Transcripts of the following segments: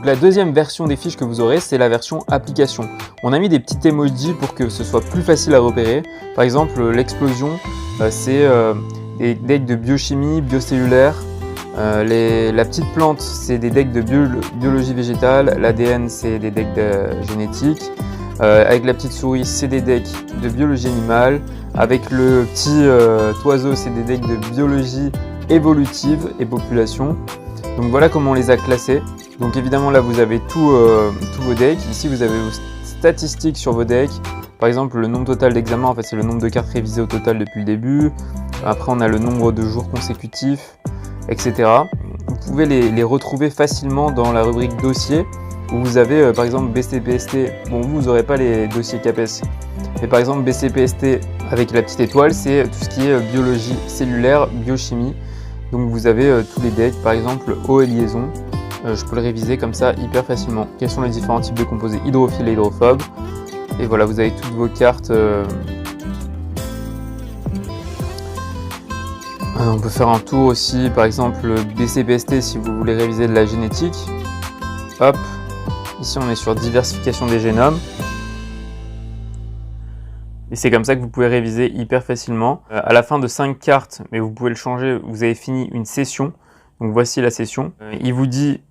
la deuxième version des fiches que vous aurez, c'est la version application. On a mis des petits emojis pour que ce soit plus facile à repérer. Par exemple, l'explosion, c'est des decks de biochimie, biocellulaire. La petite plante, c'est des decks de biologie végétale. L'ADN, c'est des decks de génétique. Avec la petite souris, c'est des decks de biologie animale. Avec le petit oiseau, c'est des decks de biologie évolutive et population. Donc voilà comment on les a classés. Donc évidemment là vous avez tous vos decks. Ici vous avez vos statistiques sur vos decks. Par exemple le nombre total d'examens, en fait c'est le nombre de cartes révisées au total depuis le début. Après on a le nombre de jours consécutifs, etc. Vous pouvez les retrouver facilement dans la rubrique dossier où vous avez par exemple BCPST. Bon vous n'aurez pas les dossiers CAPES. Mais par exemple BCPST avec la petite étoile, c'est tout ce qui est biologie cellulaire, biochimie. Donc vous avez tous les decks, par exemple eau et liaison. Je peux le réviser comme ça hyper facilement. Quels sont les différents types de composés hydrophiles et hydrophobes. Et voilà, vous avez toutes vos cartes. On peut faire un tour aussi, par exemple BCPST si vous voulez réviser de la génétique. Hop, ici on est sur diversification des génomes. Et c'est comme ça que vous pouvez réviser hyper facilement. À la fin de 5 cartes, mais vous pouvez le changer, vous avez fini une session. Donc voici la session. Il vous dit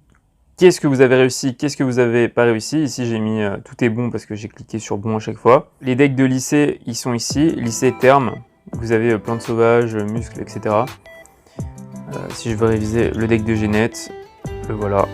qu'est-ce que vous avez réussi, qu'est-ce que vous n'avez pas réussi. Ici j'ai mis tout est bon parce que j'ai cliqué sur bon à chaque fois. Les decks de lycée, ils sont ici. Lycée terme, vous avez plantes sauvages, muscles, etc. Si je veux réviser le deck de Génette, le voilà.